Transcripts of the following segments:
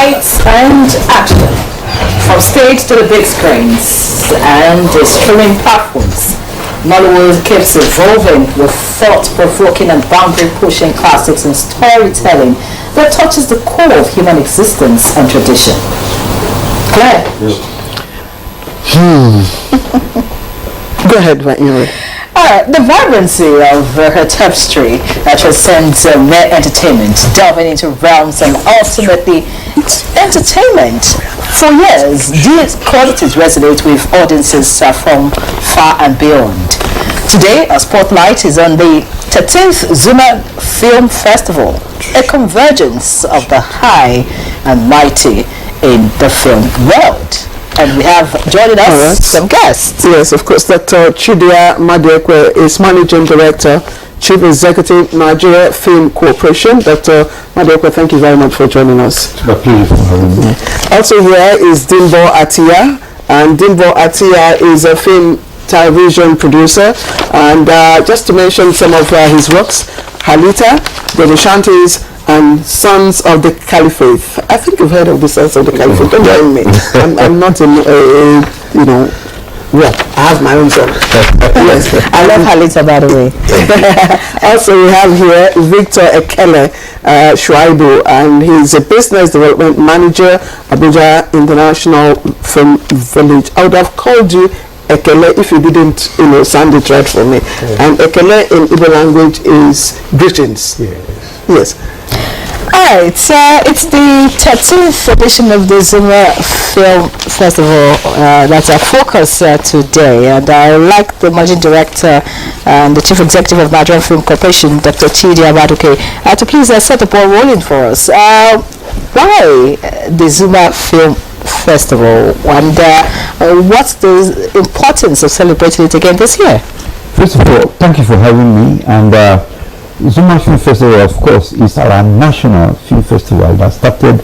Lights and action. From stage to the big screens and the streaming platforms, Nollywood keeps evolving with thought-provoking and boundary-pushing classics and storytelling that touches the core of human existence and tradition. Claire? Go ahead, Vanyuri. The vibrancy of her tapestry transcends mere entertainment, delving into realms and ultimately entertainment. For years, these qualities resonate with audiences from far and beyond. Today, our spotlight is on the 13th Zuma Film Festival, a convergence of the high and mighty in the film world. And we have joining us some guests. Yes, of course. Dr. Chidia Madekwe is Managing Director, Chief Executive, Nigerian Film Corporation. Dr. Madekwe, thank you very much for joining us. It's a pleasure for having me. Also here is Dimbo Atia, and Dimbo Atia is a film television producer. And just to mention some of his works, Halita, The Shanties, and Sons of the Caliphate. I think you've heard of the Sons of the Caliphate. Don't blame me. I'm not well, I have my own son. Yes, I love Halita, by the way. Also, we have here Victor Ekele Shuaibu, and he's a business development manager, Abuja International Film Village. I would have called you Ekele if you didn't, sound it right for me. Yeah. And Ekele in Igbo language is greetings. Yes. Alright, it's the 13th edition of the Zuma Film Festival that's our focus today, and I like the Managing Director and the Chief Executive of Nigerian Film Corporation, Dr. Chidia Madekwe, to please set the ball rolling for us. Why the Zuma Film Festival, and what's the importance of celebrating it again this year? First of all, thank you for having me. And Zuma Film Festival, of course, is our national film festival that started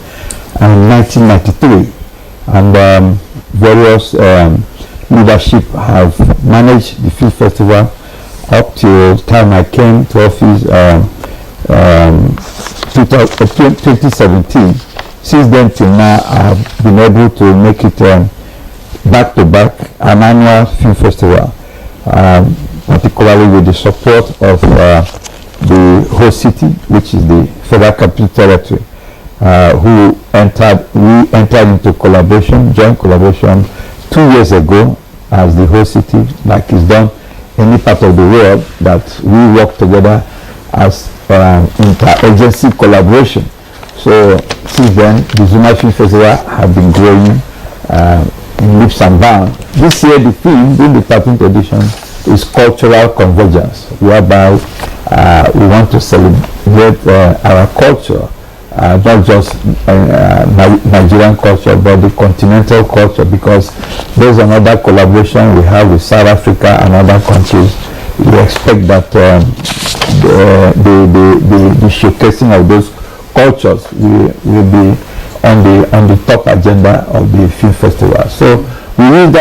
in 1993, and various leadership have managed the film festival up till the time I came to office 2017. Since then till now, I have been able to make it back to back an annual film festival, particularly with the support of the host city, which is the Federal Capital Territory, we entered into joint collaboration 2 years ago as the host city, like is done in any part of the world, that we work together as inter-agency collaboration. So since then, the Zuma Film Festival have been growing in leaps and bounds. This year, the theme in the 13th edition is cultural convergence, whereby we want to celebrate our culture, not just Nigerian culture, but the continental culture, because based on other collaboration we have with South Africa and other countries, we expect that the showcasing of those cultures will be on the top agenda of the film festival. So we use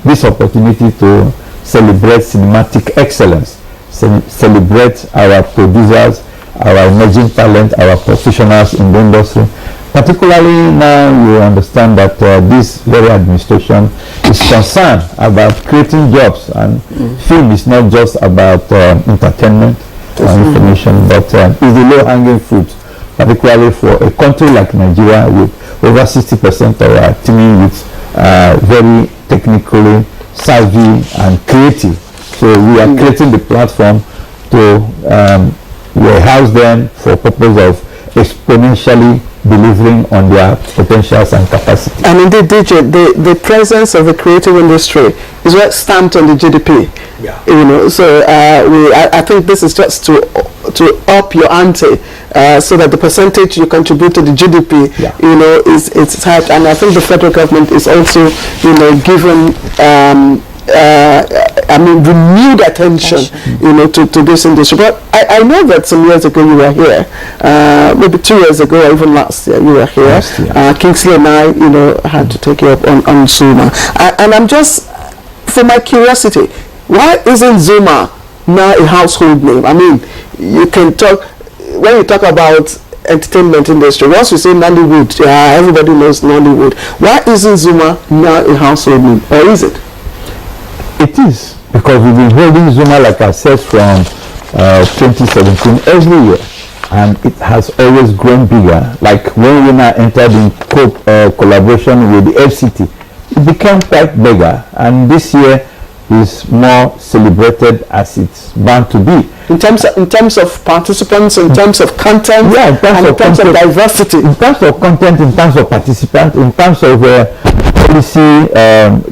this opportunity to celebrate cinematic excellence, celebrate our producers, our emerging talent, our professionals in the industry. Particularly now we understand that this very administration is concerned about creating jobs, and film is not just about entertainment or information, but is the low-hanging fruit, particularly for a country like Nigeria with over 60% of our teaming with very technically savvy and creative. So we are creating the platform to warehouse them for purpose of exponentially delivering on their potentials and capacity. And indeed, DJ, the presence of the creative industry is what stamped on the GDP. Yeah. So I think this is just to up your ante, so that the percentage you contribute to the GDP, is high. And I think the federal government is also, given renewed attention, to this industry. But I know that some years ago you were here, maybe 2 years ago, or even last year you were here. Kingsley and I, had to take you up on Zuma. And I'm just, for my curiosity, why isn't Zuma now a household name? I mean, you can talk, when you talk about entertainment industry. Once we say Nollywood, everybody knows Nollywood. Why isn't Zuma now a household name, or is it? It is, because we've been holding Zuma, like I said, from 2017 every year, and it has always grown bigger. Like when we now entered in collaboration with the FCT, it became quite bigger, and this year is more celebrated as it's bound to be. In terms of participants, in terms of content, yeah, in terms of diversity, in terms of content, in terms of participants, in terms of policy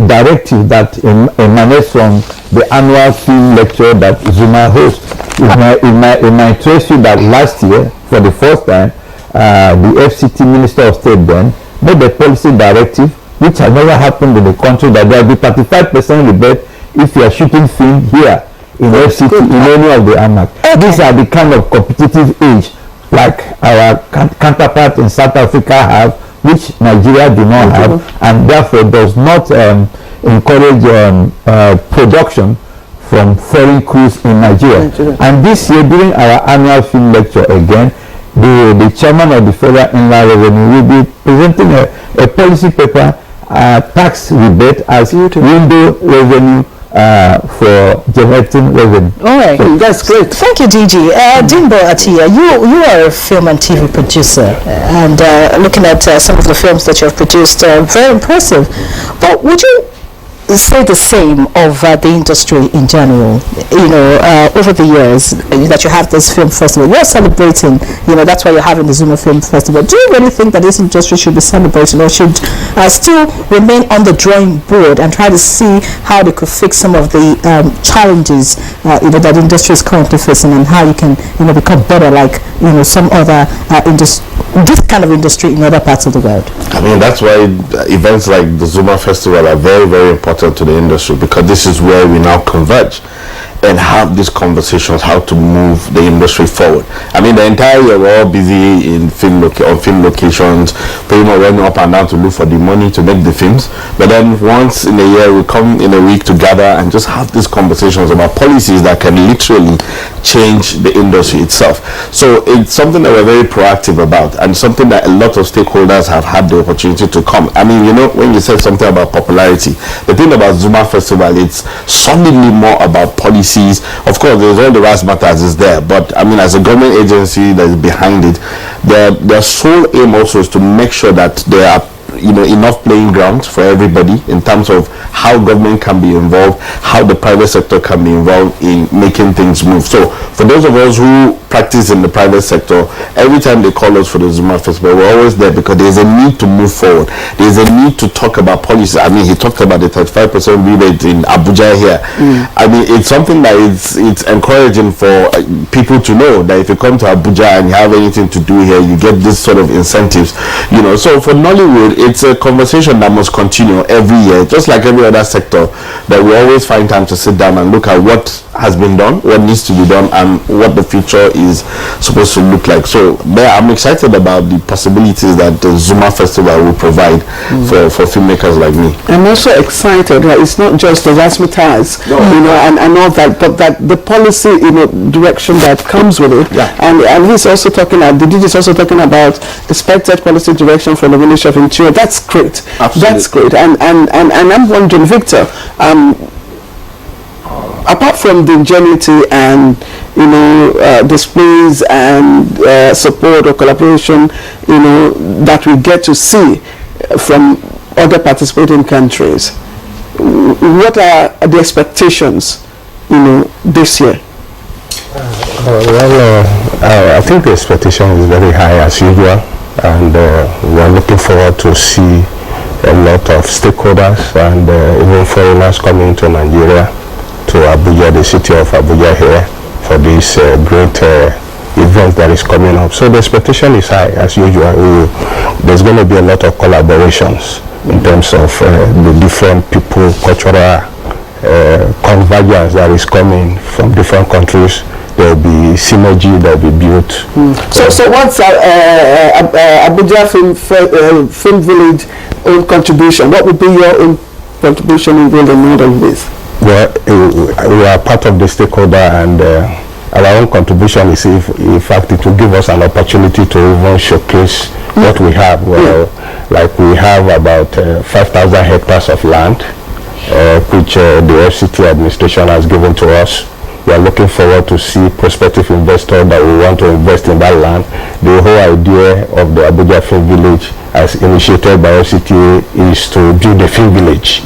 directive that emanates from the annual film lecture that Zuma hosts. It might trace you that last year, for the first time, the FCT Minister of State then made a policy directive, which has never happened in the country, that there will be 35% rebate if you are shooting film here in FCT, in any of the AMAC. Okay. These are the kind of competitive edge like our counterpart in South Africa have, which Nigeria do not have, and therefore does not encourage production from foreign crews in Nigeria. And this year, during our annual film lecture again, the chairman of the Federal Inland Revenue will be presenting a policy paper, tax rebate as window revenue for generating revenue. All right, so that's great. Thank you, DG. Dimbo Atiya, you are a film and TV producer, and looking at some of the films that you have produced, very impressive. But would you say the same of the industry in general? You know, over the years that you have this film festival, you're celebrating, you know, that's why you're having the Zuma Film Festival. Do you really think that this industry should be celebrating, or should still remain on the drawing board and try to see how they could fix some of the challenges you know, that the industry is currently facing, and how you can, you know, become better like, you know, some other this kind of industry in other parts of the world? I mean, that's why events like the Zuma Festival are very, very important to the industry, because this is where we now converge and have these conversations, how to move the industry forward. I mean, the entire year we're all busy in film locations, pretty much running up and down to look for the money to make the films. But then once in a year we come in a week together and just have these conversations about policies that can literally change the industry itself. So it's something that we're very proactive about, and something that a lot of stakeholders have had the opportunity to come. I mean, you know, when you said something about popularity, the thing about Zuma Festival, it's solidly more about policy. Of course, there's all the razzmatazz is there, but I mean, as a government agency that is behind it, their sole aim also is to make sure that there are, you know, enough playing grounds for everybody in terms of how government can be involved, how the private sector can be involved in making things move. So for those of us who practice in the private sector, every time they call us for the Zuma Festival, we're always there, because there's a need to move forward. There's a need to talk about policy. I mean, he talked about the 35% rebate in Abuja here. I mean, it's something that it's encouraging for people to know that if you come to Abuja and you have anything to do here, you get this sort of incentives, you know. So for Nollywood, it's a conversation that must continue every year, just like every other sector, that we always find time to sit down and look at what has been done, what needs to be done, and what the future is supposed to look like. So I'm excited about the possibilities that the Zuma Festival will provide for filmmakers like me. I'm also excited that it's not just the razzmatazz, you know, and all that, but that the policy, you know, direction that comes with it. Yeah. And he's also talking about, the DG is also talking about expected policy direction from the Ministry of Interior. That's great. Absolutely. That's great. And I'm wondering, Victor, apart from the ingenuity and, you know, displays and support or collaboration, you know, that we get to see from other participating countries, what are the expectations, you know, this year? I think the expectation is very high as usual, and we're looking forward to see a lot of stakeholders and even foreigners coming to Nigeria, to Abuja, the city of Abuja here, for this great event that is coming up. So the expectation is high as usual. There's going to be a lot of collaborations in terms of the different people, cultural convergence that is coming from different countries. There will be synergy that will be built. So what's Abuja Film Village own contribution? What would be your own contribution in building model with? Well, we are part of the stakeholder, and our own contribution is, if in fact, it will give us an opportunity to even showcase what we have. Well, like we have about 5,000 hectares of land, which the FCT administration has given to us. We are looking forward to see prospective investors that will want to invest in that land. The whole idea of the Abuja Film Village, as initiated by FCTA, is to build a film village.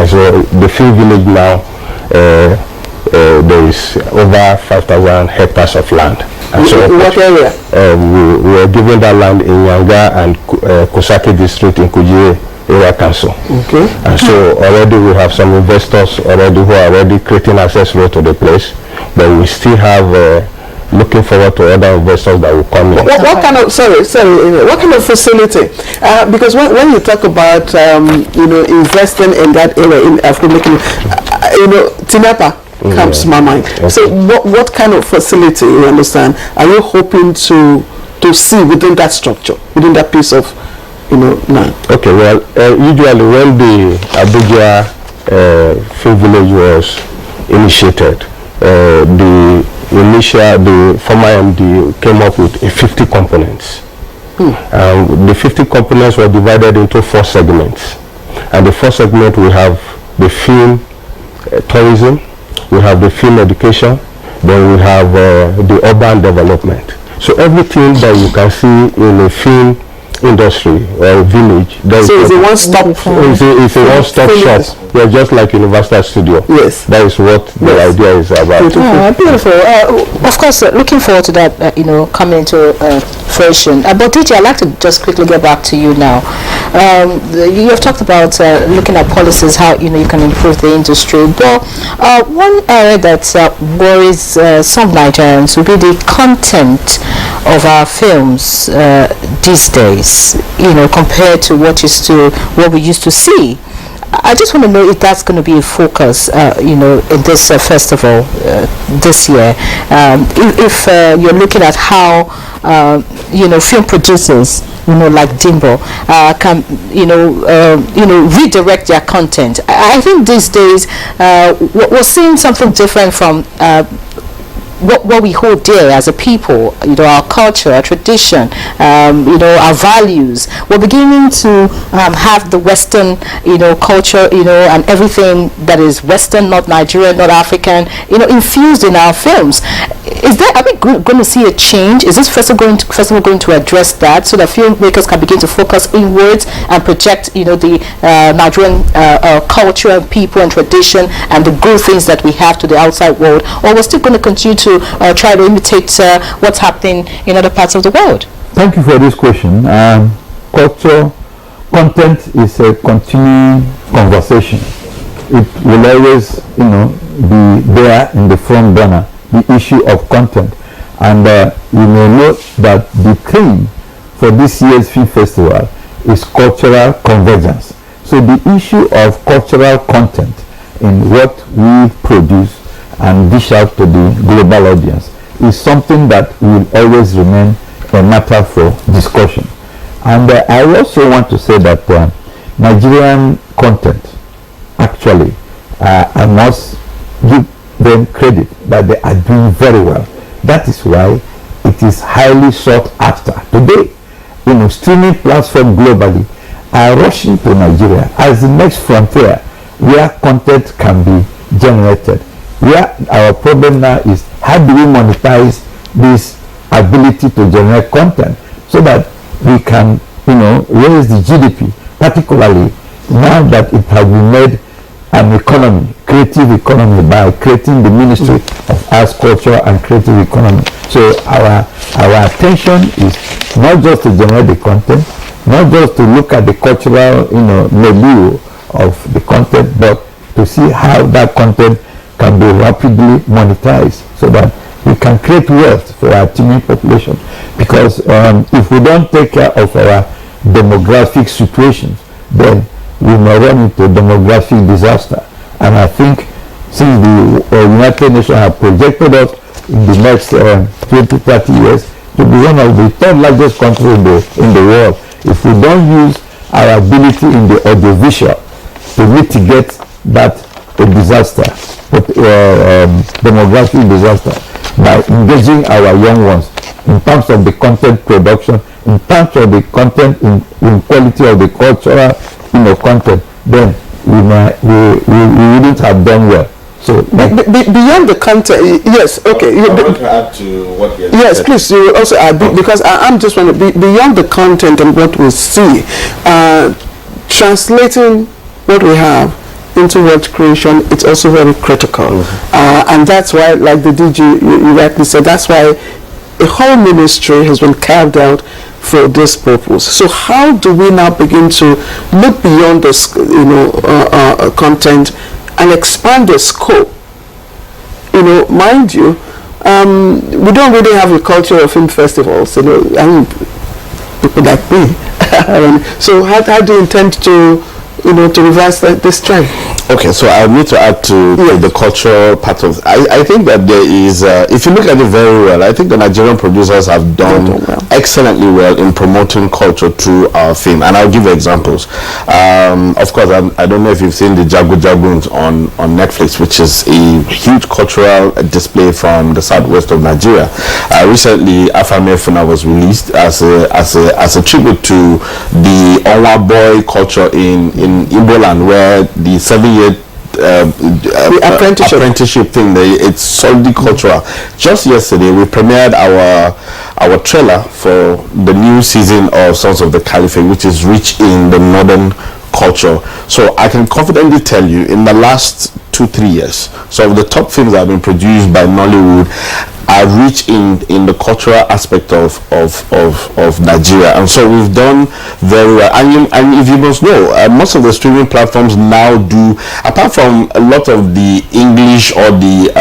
So the film village now, there is over 5,000 hectares of land. And so what area? We are given that land in Yanga and Kosaki district in Kujie area council. Okay. And so already we have some investors already who are already creating access road to the place, but we still have looking forward to other investors that will come in. What kind of what kind of facility? Because when you talk about investing in that area in African, Tinapa comes to my mind. Okay. So what kind of facility, you understand, are you hoping to see within that structure, within that piece of land? Okay, well, usually when the Abuja Film Village was initiated, the former MD came up with 50 components. The 50 components were divided into 4 segments. And the 4 segments, we have the film tourism, we have the film education, then we have the urban development. So everything that you can see in a film industry or village, so it's a one-stop it's a one-stop shop. Yeah, just like Universal Studio. Yes, that is what the idea is about. Beautiful. Of course, looking forward to that. Coming into fruition. But DJ, I'd like to just quickly get back to you now. You have talked about looking at policies, how you can improve the industry. But one area that worries some Nigerians will be the content of our films these days. Compared to what we used to see. I just want to know if that's going to be a focus, in this festival this year. If you're looking at how, film producers, like Dimbo, can, redirect their content. I think these days we're seeing something different from what we hold dear as a people, our culture, our tradition, our values. We're beginning to have the Western, culture, and everything that is Western, not Nigerian, not African, infused in our films. Are we going to see a change? Is this festival going to address that so that filmmakers can begin to focus inwards and project, the Nigerian culture and people and tradition and the good things that we have to the outside world? Or we're still going to continue to try to imitate what's happening in other parts of the world? Thank you for this question. Culture content is a continuing conversation. It will always, be there in the front burner, the issue of content. And you may note that the theme for this year's film festival is cultural convergence. So the issue of cultural content in what we produce and dish out to the global audience is something that will always remain a matter for discussion. And I also want to say that Nigerian content, actually, I must give them credit that they are doing very well. That is why it is highly sought after. Today, streaming platforms globally are rushing to Nigeria as the next frontier where content can be generated. Where our problem now is, how do we monetize this ability to generate content so that we can, raise the GDP, particularly now that it has been made an economy, creative economy, by creating the Ministry of Arts, Culture and Creative Economy. So our attention is not just to generate the content, not just to look at the cultural, milieu of the content, but to see how that content can be rapidly monetized so that we can create wealth for our teeming population. Because if we don't take care of our demographic situations, then we may run into demographic disaster. And I think since the United Nations have projected us in the next 20-30 years to be one of the 3rd largest countries in the world, if we don't use our ability in the audiovisual to mitigate that disaster, demographic disaster, by engaging our young ones in terms of the content production, in terms of the content, in quality of the cultural, content, then we wouldn't have done well. So beyond the content, yes, okay. I want to add to what you yes, said. please. You also add because I'm just want to be beyond the content and what we see, translating what we have into wealth creation. It's also very critical, and that's why, like the DG you rightly said, that's why a whole ministry has been carved out for this purpose. So how do we now begin to look beyond this, content and expand the scope? Mind you, we don't really have a culture of film festivals. I mean, people like me. So how do you intend to reverse this trend? Okay, so I need to add to the cultural part of. I think that there is, if you look at it very well, I think the Nigerian producers have done excellently well in promoting culture through our film, and I'll give you examples. Of course, I don't know if you've seen the Jagu Jaguns on Netflix, which is a huge cultural display from the southwest of Nigeria. Recently, Afame Funa was released as a tribute to the Onwa boy culture in Igbo land, where the 7-year the apprenticeship thing, it's solidly cultural. Just yesterday we premiered our trailer for the new season of Sons of the Caliphate, which is rich in the northern culture. So I can confidently tell you, in the last 2-3 years, some of the top films that have been produced by Nollywood are rich in the cultural aspect of Nigeria, and so we've done very well. And if you must know, most of the streaming platforms now do, apart from a lot of the English or the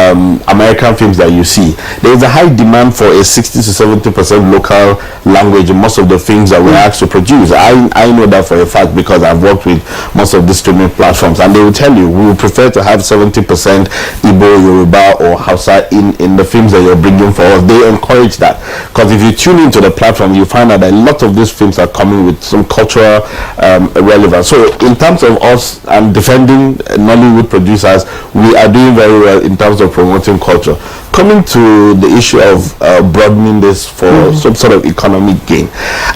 American films that you see, there is a high demand for a 60 to 70% local language in most of the films that we're asked to produce. I know that for a fact because I've worked with most of the streaming platforms, and they will tell you we would prefer to have 70% Igbo, Yoruba or Hausa in the films that you're bringing for us. They encourage that, because if you tune into the platform, you find out that a lot of these films are coming with some cultural relevance. So in terms of us defending Nollywood producers, we are doing very well in terms of promoting culture. Coming to the issue of broadening this for some sort of economic gain,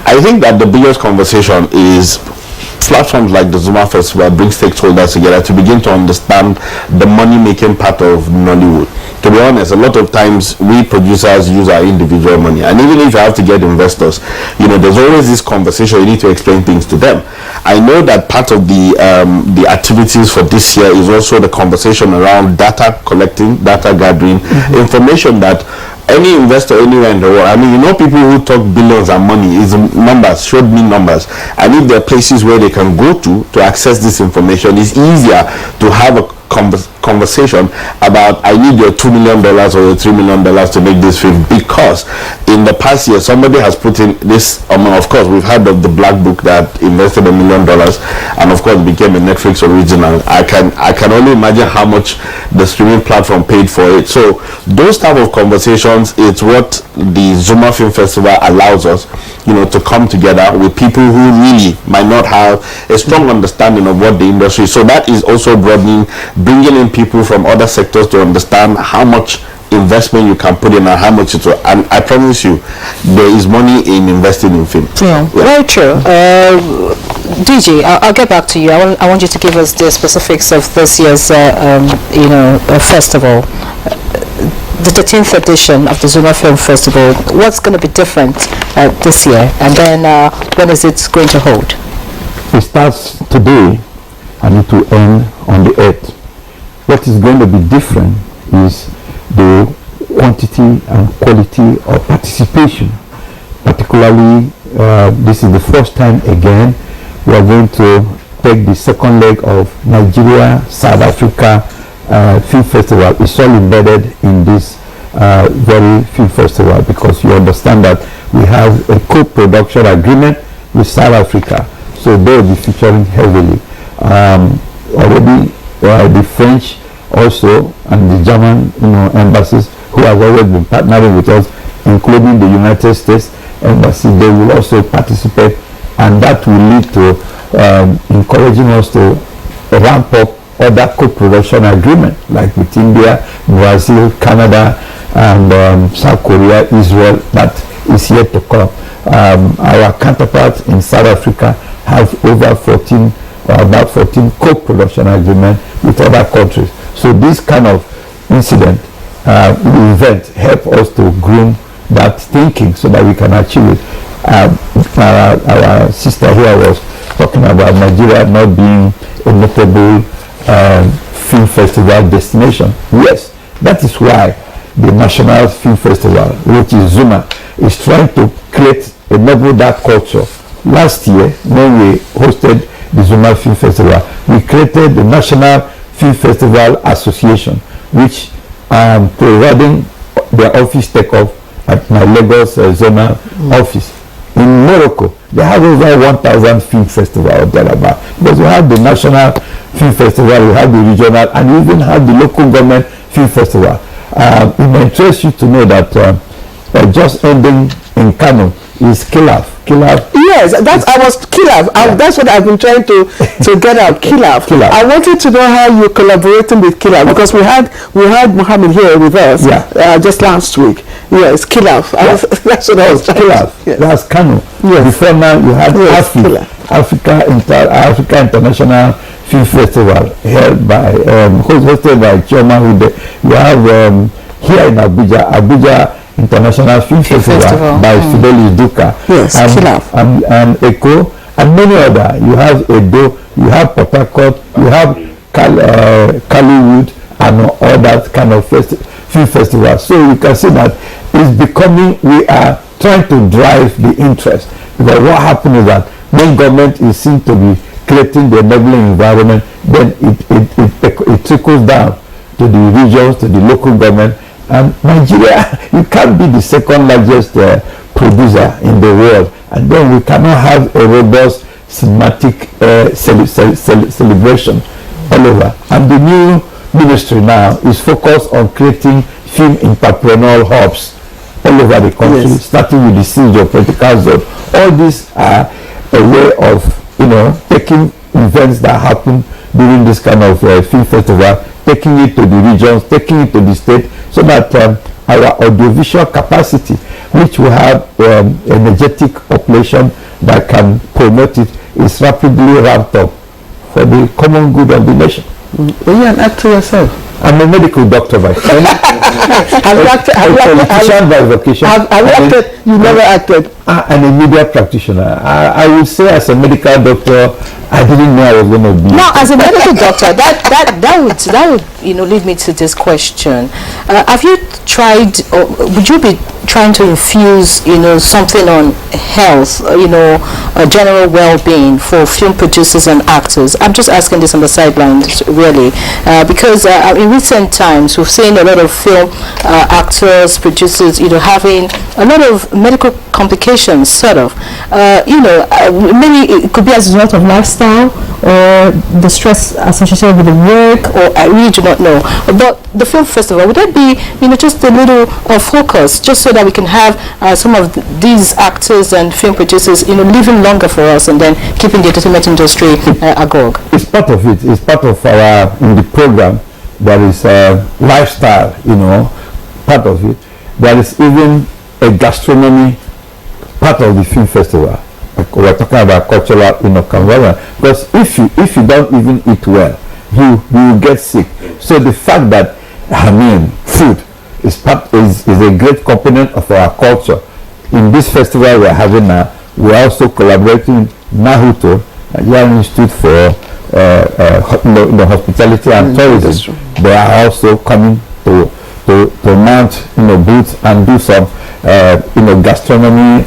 I think that the biggest conversation is platforms like the Zuma Festival bring stakeholders together to begin to understand the money-making part of Nollywood. To be honest, a lot of times we producers use our individual money, and even if you have to get investors, there's always this conversation. You need to explain things to them. I know that part of the activities for this year is also the conversation around data collecting, data gathering, information that any investor anywhere in the world, people who talk billions and money is numbers, showed me numbers, and if there are places where they can go to access this information, it's easier to have a conversation about, I need your $2 million or your $3 million to make this film, because in the past year somebody has put in this amount. Of course, we've heard of the Black Book that invested $1 million and of course became a Netflix original. I can only imagine how much the streaming platform paid for it. So those type of conversations, it's what the Zuma Film Festival allows us, to come together with people who really might not have a strong understanding of what the industry is. So that is also broadening, bringing in people from other sectors to understand how much investment you can put in and how much it will. And I promise you, there is money in investing in film. Very true. DG, I'll get back to you. I want you to give us the specifics of this year's festival. The 13th edition of the Zuma Film Festival. What's going to be different this year, and then when is it going to hold? It starts today and it will end on the 8th. What is going to be different is the quantity and quality of participation. Particularly, this is the first time again we are going to take the second leg of Nigeria South Africa Film Festival. It's all embedded in this very film festival, because you understand that we have a co-production agreement with South Africa, so they will be featuring heavily. Already the French also and the German embassies, who have always been partnering with us, including the United States Embassy, they will also participate, and that will lead to encouraging us to ramp up other co-production agreements like with India, Brazil, Canada, and South Korea, Israel, that is yet to come. Our counterparts in South Africa have over 14 or about 14 co-production agreements with other countries. So this kind of incident, event, help us to groom that thinking so that we can achieve it. Our sister here was talking about Nigeria not being a notable film festival destination. Yes, that is why the National Film Festival, which is Zuma, is trying to create a novel dark culture. Last year, when we hosted the Zuma Film Festival, we created the National Film Festival Association, which providing their office takeoff at my Lagos zona office. In Morocco, they have over 1,000 film festivals there about. Because we have the National Film Festival, we have the regional, and we even have the local government film festival. It may interest you to know that just ending in Kano is Kilaf. Yes, that's what I've been trying to get out. Kilaf. I wanted to know how you're collaborating with Kilaf, because we had Mohammed here with us just last week. Yes, Kilaf. That's what I was trying to. Yes. That's Kano. Yes. Before now you had Africa International Film Festival held by hosted by Choma Hude. You have here in Abuja International Film Festival by Fidelis Duka, and Echo, and many other. You have Edo, you have Port Harcourt, you have Kaliwood, and all that kind of film festival. So you can see that it's becoming, we are trying to drive the interest. Because what happens is that when government is seen to be creating the enabling environment, then it trickles down to the regions, to the local government. And Nigeria, you can't be the second largest producer in the world, and then we cannot have a robust cinematic celebration all over. And the new ministry now is focused on creating film entrepreneurial hubs all over the country, starting with the siege of political zone. All these are a way of, taking events that happen during this kind of film festival, taking it to the regions, taking it to the state, so that our audiovisual capacity, which we have energetic population that can promote it, is rapidly ramped up for the common good of the nation. Are you an actor yourself? I'm a medical doctor by training. Politician by vocation. I've acted. You never acted. And a media practitioner. I would say, as a medical doctor, I didn't know I was going to be. Now, as a medical doctor, that would lead me to this question. Have you tried, or would you be trying to infuse something on health, general well-being for film producers and actors? I'm just asking this on the sidelines, really, because in recent times we've seen a lot of film actors, producers, having a lot of medical complications, sort of. Maybe it could be as a result of lifestyle or the stress associated with the work, or I really do not know. But the film festival, would that be, just a little focus, just so that we can have some of these actors and film producers, living longer for us, and then keeping the entertainment industry agog? It's part of it. It's part of in the program. There is lifestyle, part of it. There is even a gastronomy part of the film festival. We're talking about cultural, conversion. Because if you don't even eat well, you will get sick. So the fact that food is a great component of our culture. In this festival we're having now, we're also collaborating with NAHUTO, Nigerian Institute for Hospitality and Tourism. They are also coming to mount booths and do some gastronomy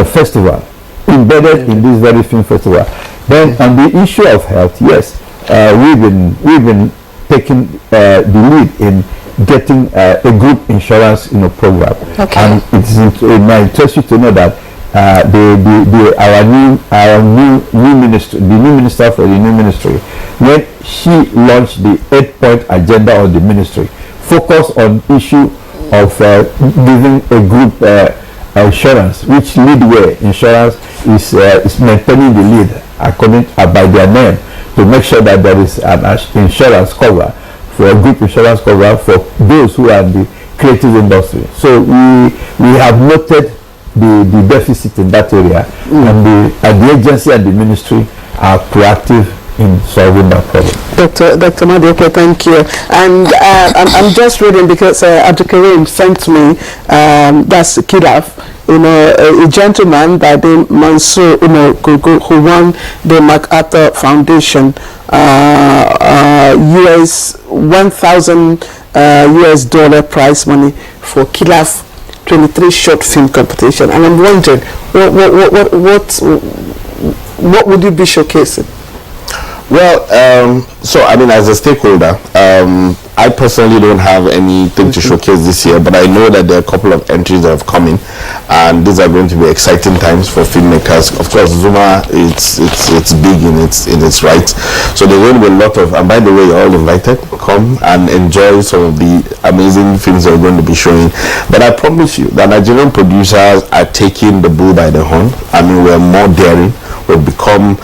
festival embedded in this very film festival. Then on the issue of health, yes, we've been taking the lead in getting a group insurance program. Okay. And it might interest you to know that our new minister, the new minister for the new ministry, when she launched the 8-point agenda of the ministry, focused on issue of giving a group insurance, which Leadway Insurance is maintaining the lead according by their name, to make sure that there is an insurance cover, for a group insurance cover for those who are in the creative industry. So we have noted the deficit in that area, and the agency and the ministry are proactive in solving that problem. Dr. Madueke, thank you. And I'm just reading because Abdul Karim sent me, that's Kidaf, a gentleman by the Mansour, who won the MacArthur Foundation, US $1,000 US prize money for Kidaf 23 short film competition. And I'm wondering, what would you be showcasing? Well, so I mean, as a stakeholder, I personally don't have anything to showcase this year, but I know that there are a couple of entries that have come in, and these are going to be exciting times for filmmakers. Of course, Zuma, it's big in its rights, so there's going to be a lot of. And by the way, you're all invited. Come and enjoy some of the amazing films that we're going to be showing. But I promise you that Nigerian producers are taking the bull by the horn. I mean, we're more daring. We've become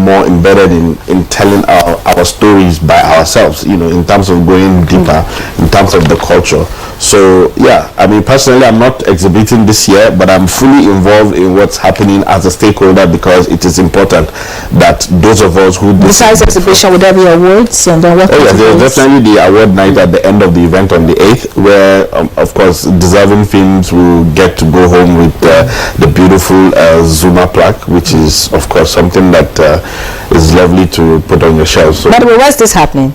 more embedded in telling our stories by ourselves, in terms of going deeper, in terms of the culture. So yeah, I mean, personally, I'm not exhibiting this year, but I'm fully involved in what's happening as a stakeholder, because it is important that those of us who... Besides exhibition, would there be awards? And then what? Oh yeah, there's definitely the award night at the end of the event on the 8th, where of course deserving films will get to go home with the beautiful Zuma plaque, which is of course something that is lovely to put on your shelf. So, by the way, where's this happening?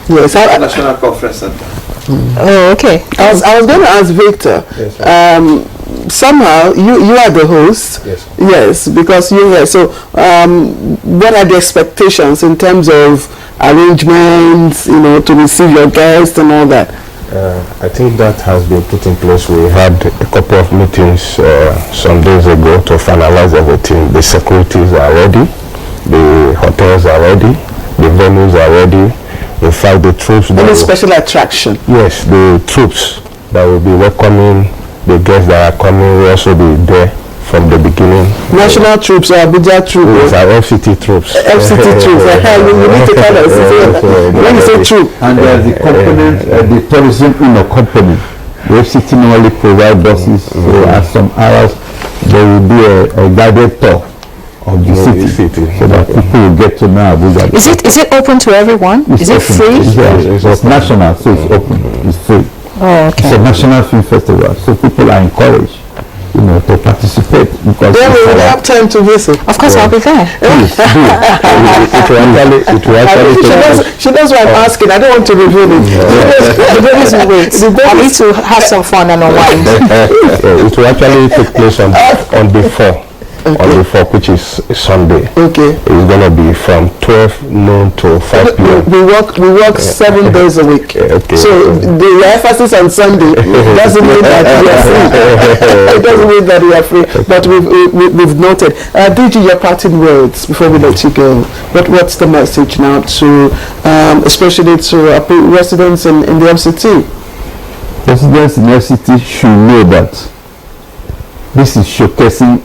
Yes, National Conference Center. Oh, okay. I was going to ask Victor. Yes, somehow you are the host. Yes. Yes, because you're here. So what are the expectations in terms of arrangements, to receive your guests and all that? I think that has been put in place. We had a couple of meetings some days ago to finalize everything. The securities are ready, the hotels are ready, the venues are ready. In fact, the troops... Any special attraction? Yes, the troops that will be welcoming the guests that are coming will also be there from the beginning. National troops or Abuja troops? Yes, our FCT troops. FCT troops. You need to tell us. When you say troop. And there's the component, the tourism component. The FCT normally provide buses, so at some hours there will be a guided tour of the city, so that people will get to know Abuja. Is it open to everyone? Is it free? It's national, so it's open. It's free. Oh, okay. It's a national film festival, so people are encouraged, to participate, because Then we will have time to visit. Of course, I'll be there. please do. She knows why I'm asking. I don't want to reveal it. I need to have some fun and unwind. It will actually take place on the 4th. Okay. On the 4th, which is Sunday. Okay. It's going to be from 12 noon to 5 p.m. We work 7 days a week. Okay. So the emphasis on Sunday doesn't mean that we are free. It doesn't mean that we are free. But we've noted. DG, your parting words before we let you go. What's the message now to, especially to residents in the FCT? Residents in the FCT should know that this is showcasing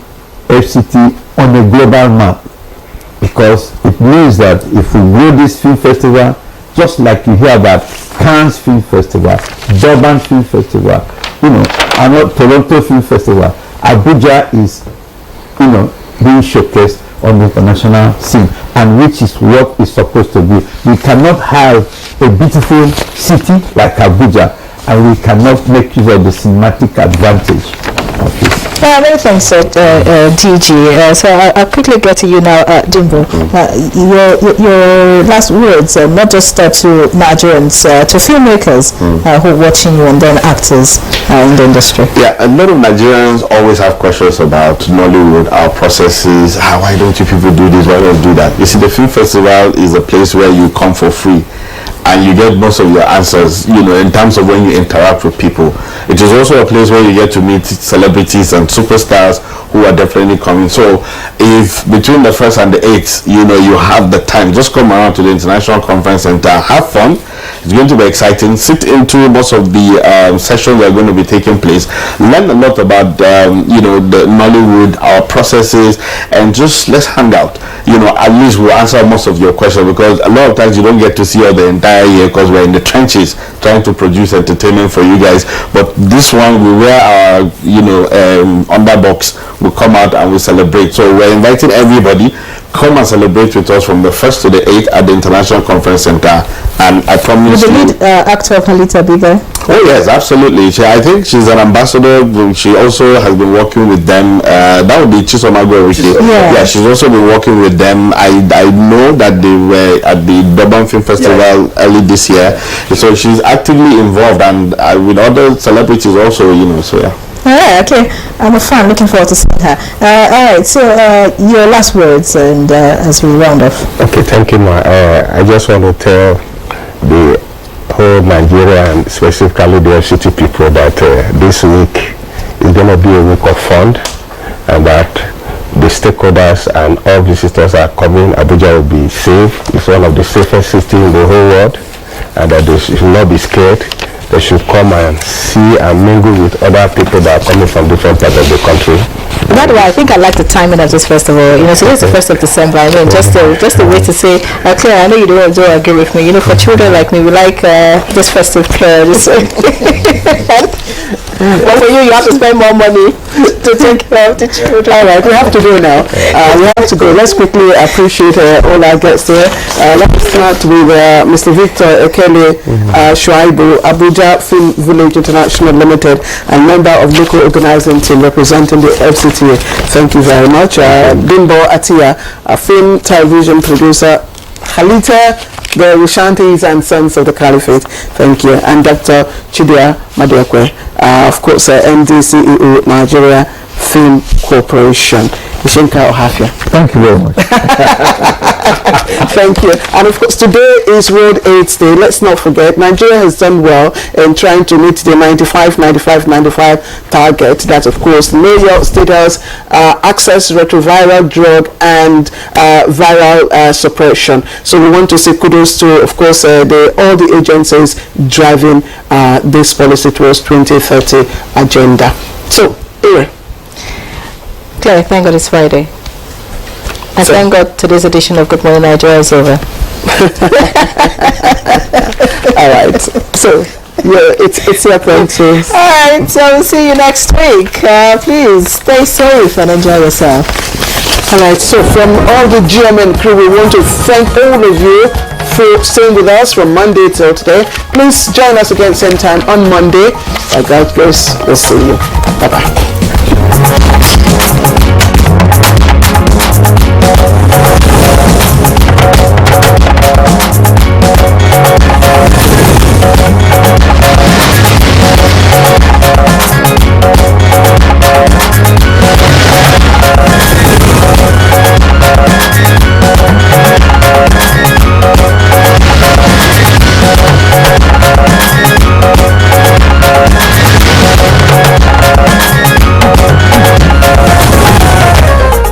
FCT on a global map, because it means that if we grow this film festival, just like you hear about Cannes Film Festival, Durban Film Festival, and Toronto Film Festival, Abuja is, being showcased on the international scene, and which is what it's supposed to be. We cannot have a beautiful city like Abuja, and we cannot make use of the cinematic advantage of it. Many thanks, DG. So I'll quickly get to you now, Jimbo. Your last words, not just to Nigerians, to filmmakers who are watching you, and then actors in the industry. Yeah, a lot of Nigerians always have questions about Nollywood, our processes. Why don't you people do this? Why don't you do that? You see, the film festival is a place where you come for free, and you get most of your answers, in terms of when you interact with people. It is also a place where you get to meet celebrities and superstars who are definitely coming. So if between the 1st and the 8th, you have the time, just come around to the International Conference Center, have fun, It's going to be exciting. Sit into most of the sessions that are going to be taking place. Learn a lot about the Nollywood, our processes, and just let's hang out. At least we'll answer most of your questions, because a lot of times you don't get to see all the entire year because we're in the trenches trying to produce entertainment for you guys. But this one, we wear our underbox, we'll come out and we'll celebrate. So we're inviting everybody, come and celebrate with us from the 1st to the 8th at the International Conference Center. And I promise the lead actor of Halita be there? Oh yes, absolutely. I think she's an ambassador. She also has been working with them. That would be Chisomago. Yeah, she's also been working with them. I know that they were at the Durban Film Festival early this year, so she's actively involved, and with other celebrities also. So yeah. Okay. I'm a fan. Looking forward to seeing her. All right. So your last words, and as we round off. Okay, thank you, Ma. I just want to tell the whole Nigeria, and specifically the FCT people, that this week is going to be a week of fun, and that the stakeholders and all visitors are coming. Abuja will be safe. It's one of the safest cities in the whole world, and that they should not be scared. They should come and see and mingle with other people that are coming from different parts of the country. By the way, I think I like the timing of this festival. So it's the 1st of December. I mean, just a way to say, Claire, I know you don't agree with me. For children like me, we like this festive period. But for you have to spend more money to take care of the children. All right, we have to go now. We have to go. Let's quickly appreciate all our guests here. Let's start with Mr. Victor Ekele Shuaibu, Abuja Film Village International Limited, and member of local organizing team representing the FCTA. Thank you very much. Bimbo Atia, a film television producer. Halita, the Rishantis and Sons of the Caliphate. Thank you. And Dr. Chidia Madekwe, of course, MD CEO, Nigeria Film Corporation. Ishinka Ohafia. Thank you very much. Thank you. And of course, today is World AIDS Day. Let's not forget, Nigeria has done well in trying to meet the 95 target. That, of course, major status, access retroviral drug, and viral suppression. So we want to say kudos to, of course, all the agencies driving this policy towards 2030 agenda. So, Ira. Claire, thank God it's Friday. And thank God today's edition of Good Morning Nigeria is over. All right. So, it's your turn to... All right. So we'll see you next week. Please stay safe and enjoy yourself. All right. So from all the GMN crew, we want to thank all of you for staying with us from Monday till today. Please join us again same time on Monday. By God's grace, we'll see you. Bye-bye.